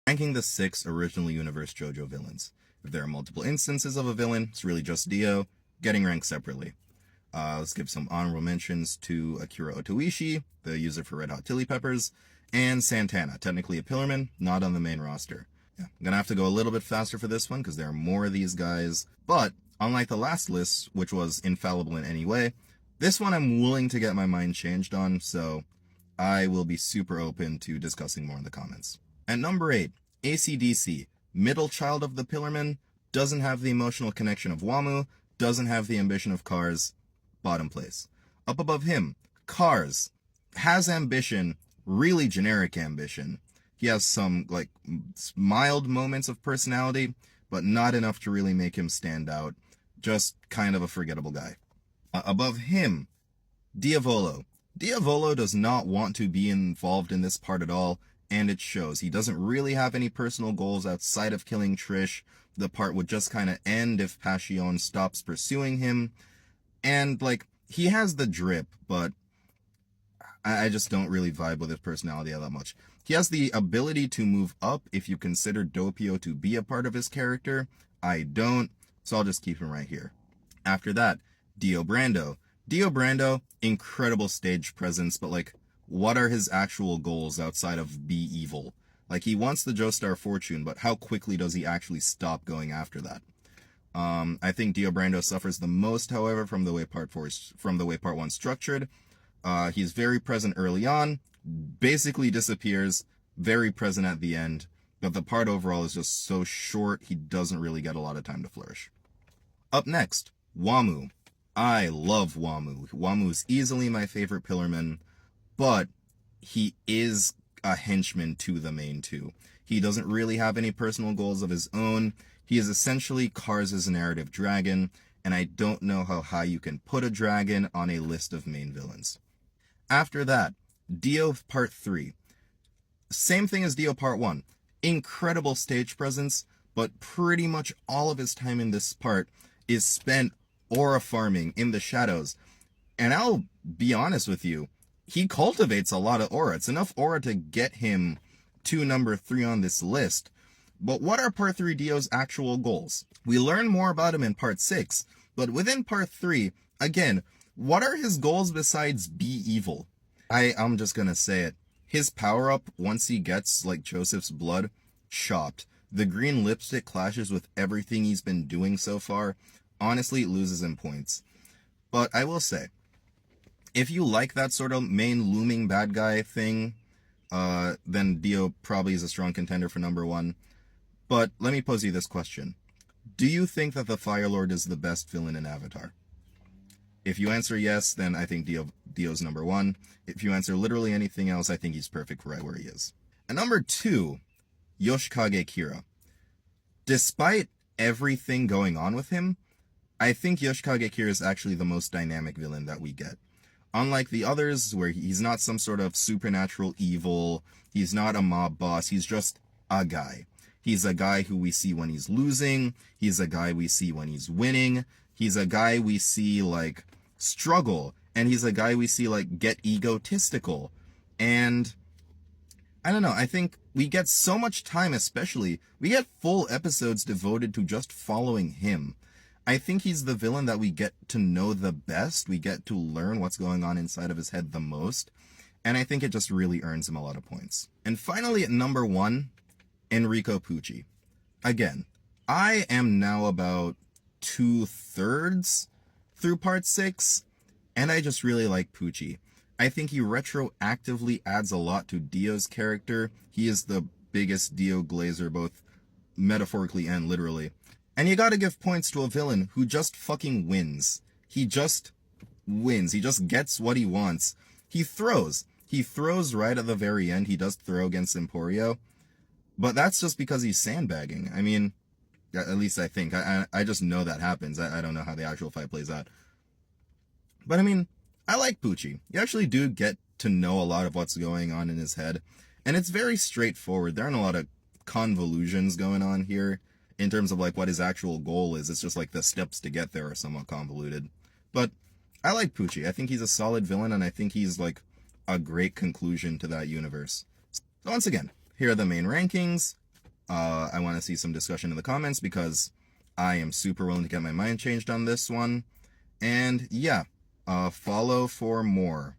Ranking the 6 original universe Jojo villains. If there are multiple instances of a villain, it's really just Dio, getting ranked separately. Let's give some honorable mentions to Akira Otoishi, the user for Red Hot Chili Peppers, and Santana, technically a Pillarman, not on the main roster. Yeah, I'm gonna have to go a little bit faster for this one because there are more of these guys, but unlike the last list, which was infallible in any way, this one I'm willing to get my mind changed on, so I will be super open to discussing more in the comments. At number 8, AC/DC, middle child of the Pillarmen, doesn't have the emotional connection of Wamu, doesn't have the ambition of Cars, bottom place. Up above him, Cars, has ambition, really generic ambition. He has some, mild moments of personality, but not enough to really make him stand out. Just kind of a forgettable guy. Above him, Diavolo. Diavolo does not want to be involved in this part at all, and it shows. He doesn't really have any personal goals outside of killing Trish. The part would just kind of end if Passion stops pursuing him. And, he has the drip, but I just don't really vibe with his personality all that much. He has the ability to move up if you consider Doppio to be a part of his character. I don't, so I'll just keep him right here. After that, Dio Brando. Dio Brando, incredible stage presence, but what are his actual goals outside of be evil? He wants the Joestar fortune, but how quickly does he actually stop going after that? I think Dio Brando suffers the most, however, from the way part 1's structured. He's very present early on, basically disappears, very present at the end, but the part overall is just so short, he doesn't really get a lot of time to flourish. Up next, Wamu. I love Wamu. Wamu is easily my favorite Pillarman, but he is a henchman to the main two. He doesn't really have any personal goals of his own. He is essentially Cars' narrative dragon, and I don't know how high you can put a dragon on a list of main villains. After that, Dio Part 3. Same thing as Dio Part 1. Incredible stage presence, but pretty much all of his time in this part is spent aura farming in the shadows. And I'll be honest with you, he cultivates a lot of aura. It's enough aura to get him to number 3 on this list. But what are Part 3 Dio's actual goals? We learn more about him in Part 6, but within Part 3, again, what are his goals besides be evil? I'm just gonna say it. His power-up, once he gets, Joseph's blood, chopped. The green lipstick clashes with everything he's been doing so far. Honestly, it loses him points. But I will say, if you like that sort of main looming bad guy thing, then Dio probably is a strong contender for number 1. But let me pose you this question. Do you think that the Fire Lord is the best villain in Avatar? If you answer yes, then I think Dio's number 1. If you answer literally anything else, I think he's perfect right where he is. And number 2, Yoshikage Kira. Despite everything going on with him, I think Yoshikage Kira is actually the most dynamic villain that we get. Unlike the others, where he's not some sort of supernatural evil, he's not a mob boss, he's just a guy. He's a guy who we see when he's losing, he's a guy we see when he's winning, he's a guy we see, struggle, and he's a guy we see, get egotistical. And, I don't know, I think we get so much time, especially, we get full episodes devoted to just following him. I think he's the villain that we get to know the best, we get to learn what's going on inside of his head the most, and I think it just really earns him a lot of points. And finally, at number 1, Enrico Pucci. Again, I am now about 2/3 through Part 6, and I just really like Pucci. I think he retroactively adds a lot to Dio's character. He is the biggest Dio glazer, both metaphorically and literally. And you gotta give points to a villain who just fucking wins. He just wins. He just gets what he wants. He throws. He throws right at the very end. He does throw against Emporio. But that's just because he's sandbagging. I mean, at least I think. I just know that happens. I don't know how the actual fight plays out. But I mean, I like Pucci. You actually do get to know a lot of what's going on in his head. And it's very straightforward. There aren't a lot of convolutions going on here in terms of what his actual goal is. It's just the steps to get there are somewhat convoluted. But I like Pucci. I think he's a solid villain, and I think he's a great conclusion to that universe. So once again, here are the main rankings. I want to see some discussion in the comments because I am super willing to get my mind changed on this one. And yeah, follow for more.